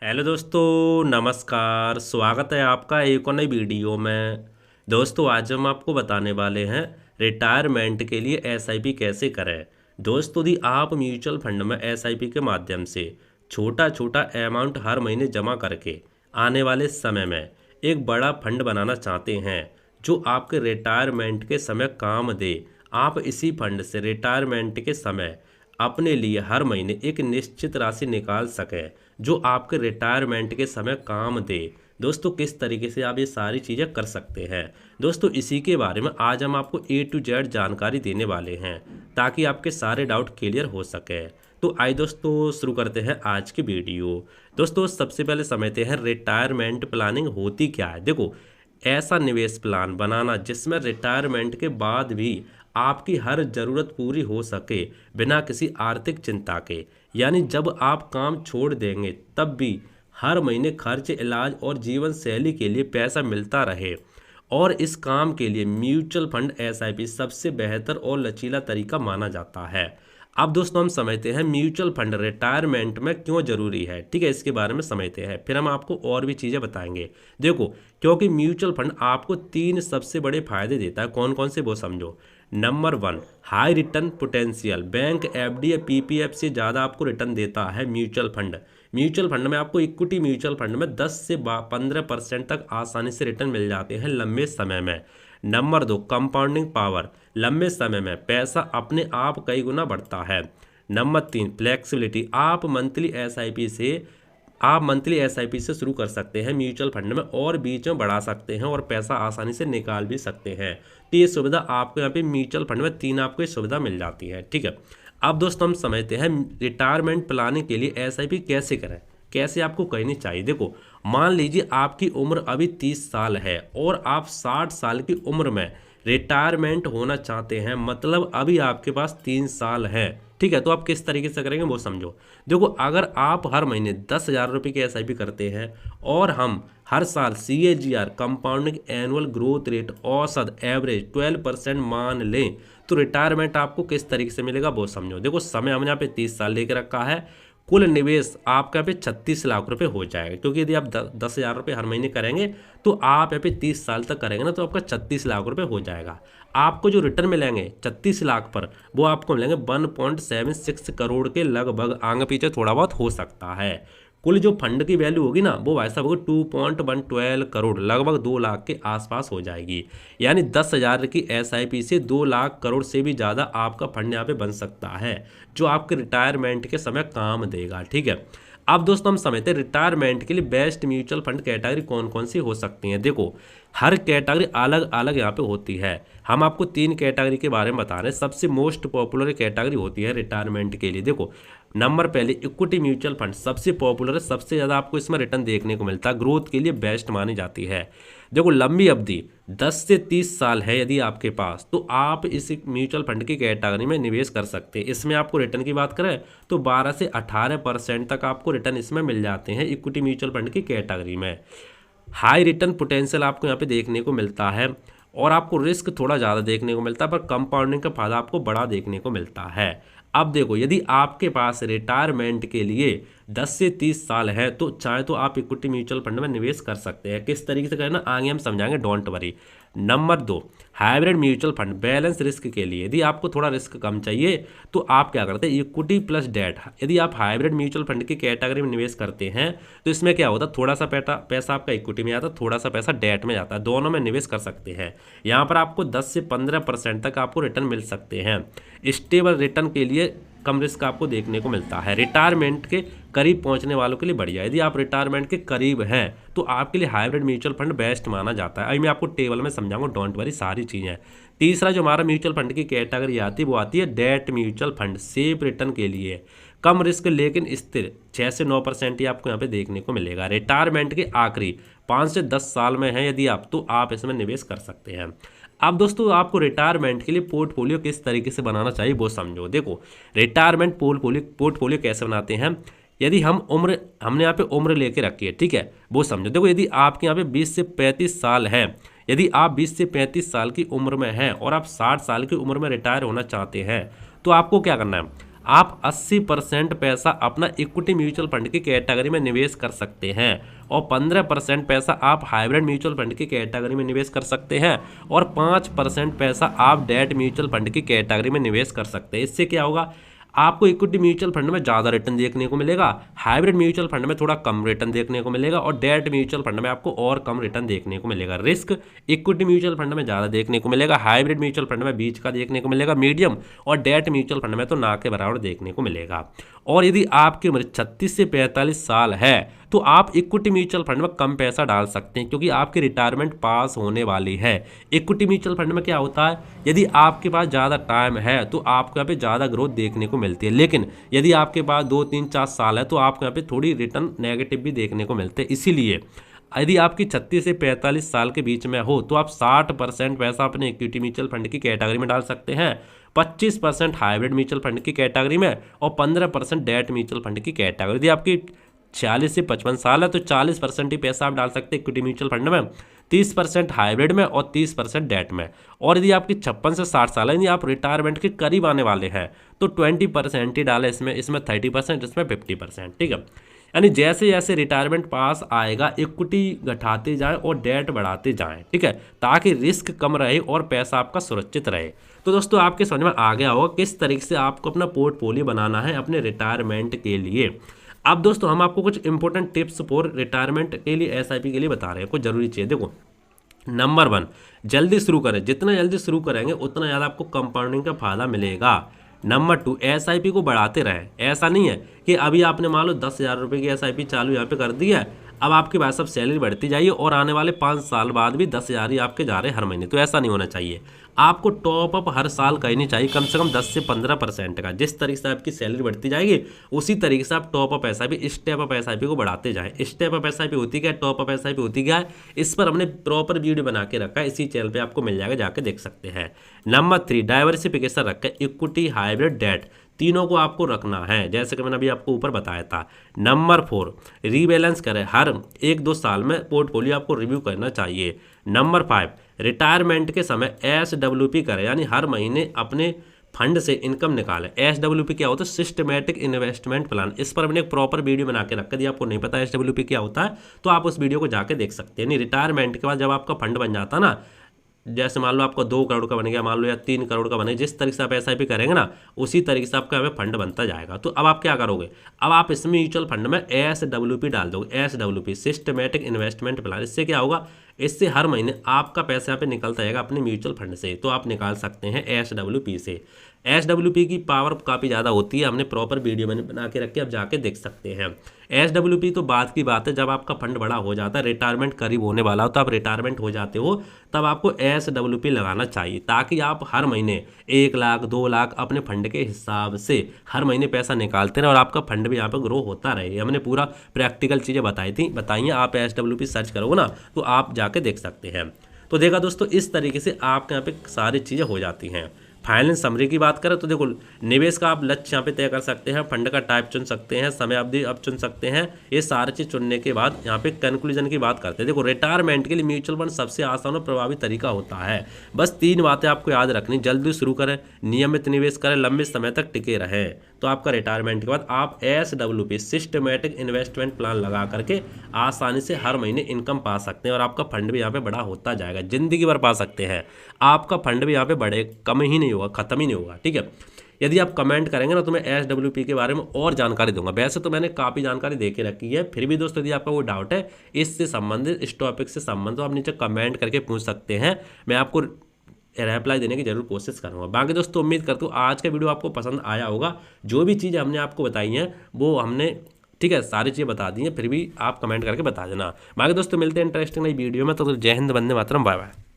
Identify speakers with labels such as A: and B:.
A: Hello दोस्तों, नमस्कार। स्वागत है आपका एक और नई वीडियो में। दोस्तों, आज हम आपको बताने वाले हैं रिटायरमेंट के लिए एसआईपी कैसे करें। दोस्तों, यदि आप म्यूचुअल फंड में एसआईपी के माध्यम से छोटा छोटा अमाउंट हर महीने जमा करके आने वाले समय में एक बड़ा फंड बनाना चाहते हैं जो आपके रिटायरमेंट के समय काम दे, आप इसी फंड से रिटायरमेंट के समय अपने लिए हर महीने एक निश्चित राशि निकाल सकें जो आपके रिटायरमेंट के समय काम दे। दोस्तों, किस तरीके से आप ये सारी चीज़ें कर सकते हैं, दोस्तों इसी के बारे में आज हम आपको ए टू जेड जानकारी देने वाले हैं ताकि आपके सारे डाउट क्लियर हो सके। तो आइए दोस्तों शुरू करते हैं आज की वीडियो। दोस्तों, सबसे पहले समझते हैं रिटायरमेंट प्लानिंग होती क्या है। देखो, ऐसा निवेश प्लान बनाना जिसमें रिटायरमेंट के बाद भी आपकी हर ज़रूरत पूरी हो सके बिना किसी आर्थिक चिंता के। यानी जब आप काम छोड़ देंगे तब भी हर महीने खर्च, इलाज और जीवन शैली के लिए पैसा मिलता रहे। और इस काम के लिए म्यूचुअल फंड एसआईपी सबसे बेहतर और लचीला तरीका माना जाता है। अब दोस्तों, हम समझते हैं म्यूचुअल फंड रिटायरमेंट में क्यों ज़रूरी है। ठीक है, इसके बारे में समझते हैं, फिर हम आपको और भी चीज़ें बताएंगे। देखो, क्योंकि म्यूचुअल फंड आपको 3 सबसे बड़े फायदे देता है। कौन कौन से वो समझो। Number 1, high return potential. Bank, FD या पीपीएफ से ज़्यादा आपको रिटर्न देता है म्यूचुअल फंड। म्यूचुअल फंड में आपको इक्विटी म्यूचुअल फंड में 10 से 15% तक आसानी से रिटर्न मिल जाते हैं लंबे समय में। Number 2, compounding power. लंबे समय में पैसा अपने आप कई गुना बढ़ता है। Number 3, flexibility. आप मंथली एसआईपी से शुरू कर सकते हैं म्यूचुअल फंड में और बीच में बढ़ा सकते हैं और पैसा आसानी से निकाल भी सकते हैं। तो ये सुविधा आपको यहाँ पे म्यूचुअल फंड में 3 आपको ये सुविधा मिल जाती है। ठीक है, अब दोस्तों हम समझते हैं रिटायरमेंट प्लानिंग के लिए एसआईपी कैसे करें, कैसे आपको करनी चाहिए। देखो, मान लीजिए आपकी उम्र अभी 30 साल है और आप 60 साल की उम्र में रिटायरमेंट होना चाहते हैं, मतलब अभी आपके पास 3 साल है। ठीक है, तो आप किस तरीके से करेंगे वो समझो। देखो, अगर आप हर महीने 10,000 रुपये की एसआईपी करते हैं और हम हर साल CAGR compounding annual growth rate औसत एवरेज 12% मान लें तो रिटायरमेंट आपको किस तरीके से मिलेगा वो समझो। देखो, समय हमने यहाँ पे 30 साल लेकर रखा है। कुल निवेश आपका यहाँ पे 36 लाख रुपए हो जाएगा, क्योंकि यदि आप 10,000 रुपये हर महीने करेंगे तो आप यहाँ पे 30 साल तक करेंगे ना, तो आपका 36 लाख रुपए हो जाएगा। आपको जो रिटर्न मिलेंगे 36 लाख पर, वो आपको मिलेंगे 1.76 करोड़ के लगभग। आगे पीछे थोड़ा बहुत हो सकता है। कुल जो फंड की वैल्यू होगी ना, वो भाई साहब होगी 2.112 करोड़, लगभग 2 लाख के आसपास हो जाएगी। यानी 10,000 की एसआईपी से 2 लाख करोड़ से भी ज़्यादा आपका फंड यहाँ पे बन सकता है, जो आपके रिटायरमेंट के समय काम देगा। ठीक है, अब दोस्तों हम समझते हैं रिटायरमेंट के लिए बेस्ट म्यूचुअल फंड कैटेगरी कौन कौन सी हो सकती हैं। देखो, हर कैटेगरी अलग अलग यहाँ पे होती है। हम आपको 3 कैटेगरी के बारे में बता रहे हैं। सबसे मोस्ट पॉपुलर कैटेगरी होती है रिटायरमेंट के लिए। देखो, नंबर पहले इक्विटी म्यूचुअल फंड सबसे पॉपुलर है, सबसे ज़्यादा आपको इसमें रिटर्न देखने को मिलता है, ग्रोथ के लिए बेस्ट मानी जाती है। देखो, लंबी अवधि 10 से 30 साल है यदि आपके पास, तो आप इस म्यूचुअल फंड की कैटेगरी में निवेश कर सकते हैं। इसमें आपको रिटर्न की बात करें तो 12 से 18% तक आपको रिटर्न इसमें मिल जाते हैं इक्विटी म्यूचुअल फंड की कैटेगरी में। हाई रिटर्न पोटेंशियल आपको यहाँ पे देखने को मिलता है और आपको रिस्क थोड़ा ज़्यादा देखने को मिलता है, पर कंपाउंडिंग का फायदा आपको बड़ा देखने को मिलता है। अब देखो, यदि आपके पास रिटायरमेंट के लिए 10 से 30 साल है तो चाहे तो आप इक्विटी म्यूचुअल फंड में निवेश कर सकते हैं। किस तरीके से करना आगे हम समझाएंगे, don't worry. Number 2, hybrid mutual fund balance risk के लिए। यदि आपको थोड़ा रिस्क कम चाहिए तो आप क्या करते हैं, इक्विटी प्लस डेट। यदि आप हाइब्रिड म्यूचुअल फंड की कैटेगरी में निवेश करते हैं तो इसमें क्या होता है, थोड़ा सा पैसा आपका इक्विटी में आता है, थोड़ा सा पैसा डेट में जाता है, दोनों में निवेश कर सकते हैं। यहाँ पर आपको 10 से 15% तक आपको रिटर्न मिल सकते हैं। स्टेबल रिटर्न के लिए कम रिस्क आपको देखने को मिलता है। रिटायरमेंट के करीब पहुंचने वालों के लिए बढ़िया। यदि आप रिटायरमेंट के करीब हैं तो आपके लिए हाइब्रिड म्यूचुअल फंड बेस्ट माना जाता है। अभी मैं आपको टेबल में समझाऊंगा, डोंट वरी, सारी चीज़ें। तीसरा जो हमारा म्यूचुअल फंड की कैटेगरी आती है वो आती है debt mutual fund, safe return के लिए, कम रिस्क लेकिन स्थिर, 6 से 9% ही आपको यहाँ पे देखने को मिलेगा। रिटायरमेंट के आखिरी 5 से 10 साल में है यदि आप, तो आप इसमें निवेश कर सकते हैं। अब दोस्तों, आपको रिटायरमेंट के लिए पोर्टफोलियो किस तरीके से बनाना चाहिए वो समझो। देखो, रिटायरमेंट पोर्टफोलियो कैसे बनाते हैं। यदि हमने यहाँ पे उम्र लेके रखी है, ठीक है, वो समझो। देखो, यदि आपके यहाँ पे 20 से 35 साल है, यदि आप 20 से 35 साल की उम्र में हैं और आप 60 साल की उम्र में रिटायर होना चाहते हैं तो आपको क्या करना है, आप 80% पैसा अपना इक्विटी म्यूचुअल फंड की कैटेगरी में निवेश कर सकते हैं और 15% पैसा आप हाइब्रिड म्यूचुअल फंड की कैटेगरी में निवेश कर सकते हैं और 5% पैसा आप डेट म्यूचुअल फंड की कैटेगरी में निवेश कर सकते हैं। इससे क्या होगा, आपको इक्विटी म्यूचुअल फंड में ज़्यादा रिटर्न देखने को मिलेगा, हाइब्रिड म्यूचुअल फंड में थोड़ा कम रिटर्न देखने को मिलेगा और डेट म्यूचुअल फंड में आपको और कम रिटर्न देखने को मिलेगा। रिस्क इक्विटी म्यूचुअल फंड में ज़्यादा देखने को मिलेगा, हाइब्रिड म्यूचुअल फंड में बीच का देखने को मिलेगा, मीडियम, और डेट म्यूचुअल फंड में तो ना के बराबर देखने को मिलेगा। और यदि आपकी उम्र 36 से 45 साल है तो आप इक्विटी म्यूचुअल फंड में कम पैसा डाल सकते हैं क्योंकि आपकी रिटायरमेंट पास होने वाली है। इक्विटी म्यूचुअल फंड में क्या होता है, यदि आपके पास ज़्यादा टाइम है तो आपको यहाँ पे ज़्यादा ग्रोथ देखने को मिलती है, लेकिन यदि आपके पास 2, 3, 4 साल है तो आपको यहाँ पे थोड़ी रिटर्न नेगेटिव भी देखने को मिलते हैं। इसीलिए यदि आपकी 36 से 45 साल के बीच में हो तो आप 60% पैसा अपने इक्विटी म्यूचुअल फंड की कैटेगरी में डाल सकते हैं, 25% हाइब्रिड म्यूचुअल फंड की कैटेगरी में और 15% डेट म्यूचुअल फंड की कैटेगरी। यदि आपकी 46 से 55 साल है तो 40% ही पैसा आप डाल सकते हैं इक्विटी म्यूचुअल फंड में, 30% हाइब्रिड में और 30% डेट में। और यदि आपकी 56 से 60 साल है, यदि आप रिटायरमेंट के करीब आने वाले हैं तो 20% ही डालें इसमें 30%, इसमें 50%। ठीक है, यानी जैसे जैसे रिटायरमेंट पास आएगा इक्विटी घटाते जाएं और डेट बढ़ाते जाएं। ठीक है, ताकि रिस्क कम रहे और पैसा आपका सुरक्षित रहे। तो दोस्तों आपके समझ में आ गया होगा किस तरीके से आपको अपना पोर्टफोलियो बनाना है अपने रिटायरमेंट के लिए। अब दोस्तों हम आपको कुछ इंपॉर्टेंट टिप्स फॉर रिटायरमेंट के लिए एसआईपी के लिए बता रहे हैं, कुछ जरूरी चीज़। देखो, नंबर 1, जल्दी शुरू करें, जितना जल्दी शुरू करेंगे उतना ज़्यादा आपको कंपाउंडिंग का फायदा मिलेगा। नंबर 2, एसआईपी को बढ़ाते रहें। ऐसा नहीं है कि अभी आपने मान लो 10,000 रुपये की एसआईपी चालू यहाँ पे कर दी है, अब आपके पास सब सैलरी बढ़ती जाइए और आने वाले 5 साल बाद भी 10,000 ही आपके जा रहे हैं हर महीने। तो ऐसा नहीं होना चाहिए, आपको टॉप अप हर साल करनी चाहिए कम से कम 10 से 15% का। जिस तरीके से आपकी सैलरी बढ़ती जाएगी उसी तरीके से आप top up SIP, step up SIP को बढ़ाते जाएं। स्टेप अप एसआईपी होती क्या है, टॉप अप एसआईपी होती क्या है, इस पर हमने प्रॉपर वीडियो बना के रखा है, इसी चैनल पर आपको मिल जाएगा, जाके देख सकते हैं। नंबर 3, डाइवर्सिफिकेशन रखा है, इक्विटी हाइब्रिड डेट तीनों को आपको रखना है, जैसे कि मैंने अभी आपको ऊपर बताया था। नंबर 4, रीबैलेंस करें, हर 1-2 साल में पोर्टफोलियो आपको रिव्यू करना चाहिए। नंबर 5, रिटायरमेंट के समय SWP करें, यानी हर महीने अपने फंड से इनकम निकालें। SWP क्या होता है, सिस्टमैटिक इन्वेस्टमेंट प्लान, इस पर मैंने एक प्रॉपर वीडियो बना के रखा दिया। आपको नहीं पता SWP क्या होता है तो आप उस वीडियो को जाके देख सकते हैं। नहीं, रिटायरमेंट के बाद जब आपका फंड बन जाता है ना, जैसे मान लो आपका 2 करोड़ का बन गया, मान लो या 3 करोड़ का बने, जिस तरीके से आप एसआईपी करेंगे ना उसी तरीके से आपका हमें फंड बनता जाएगा। तो अब आप क्या करोगे, अब आप इसमें म्यूचुअल फंड में SWP डाल दोगे, SWP सिस्टमैटिक इन्वेस्टमेंट प्लान। इससे क्या होगा, इससे हर महीने आपका पैसा यहाँ पे निकलता जाएगा अपने म्यूचुअल फंड से, तो आप निकाल सकते हैं SWP से। SWP की पावर काफ़ी ज़्यादा होती है, हमने प्रॉपर वीडियो मैंने बना के रखी, आप जाके देख सकते हैं। SWP तो बात की बात है, जब आपका फंड बड़ा हो जाता है, रिटायरमेंट करीब होने वाला हो, तो आप रिटायरमेंट हो जाते हो, तब आपको SWP लगाना चाहिए, ताकि आप हर महीने 1 लाख 2 लाख अपने फंड के हिसाब से हर महीने पैसा निकालते रहें और आपका फंड भी यहाँ पर ग्रो होता रहे। हमने पूरा प्रैक्टिकल चीज़ें बताई, आप SWP सर्च करोगे ना तो आप जाके देख सकते हैं। तो देखा दोस्तों, इस तरीके से आपके यहाँ पे सारी चीज़ें हो जाती हैं। फाइनल समरी की बात करें तो देखो, निवेश का आप लक्ष्य यहाँ पे तय कर सकते हैं, फंड का टाइप चुन सकते हैं, समय अवधि अब चुन सकते हैं। ये सारी चीज़ चुनने के बाद यहाँ पे कंक्लूजन की बात करते हैं। देखो, रिटायरमेंट के लिए म्यूचुअल फंड सबसे आसान और प्रभावी तरीका होता है। बस 3 बातें आपको याद रखनी, जल्दी शुरू करें, नियमित निवेश करें, लंबे समय तक टिके रहें, तो आपका रिटायरमेंट के बाद आप SWP सिस्टमैटिक इन्वेस्टमेंट प्लान लगा करके आसानी से हर महीने इनकम पा सकते हैं और आपका फंड भी यहाँ पे बड़ा होता जाएगा, जिंदगी भर पा सकते हैं। आपका फंड भी यहाँ पे बढ़े, कम ही नहीं होगा, खत्म ही नहीं होगा। ठीक है, यदि आप कमेंट करेंगे ना तो मैं SWP के बारे में और जानकारी दूंगा। वैसे तो मैंने काफ़ी जानकारी दे के रखी है, फिर भी दोस्तों यदि आपका कोई डाउट है इससे संबंधित, इस टॉपिक से संबंधित, तो आप नीचे कमेंट करके पूछ सकते हैं, मैं आपको रिप्लाई देने की जरूर कोशिश करूँगा। बाकी दोस्तों उम्मीद करता हूँ आज का वीडियो आपको पसंद आया होगा। जो भी चीज़ें हमने आपको बताई हैं वो हमने, ठीक है, सारी चीज़ें बता दी हैं, फिर भी आप कमेंट करके बता देना। बाकी दोस्तों मिलते हैं इंटरेस्टिंग नई वीडियो में, तो जय हिंद, वंदे मातरम, बाय बाय।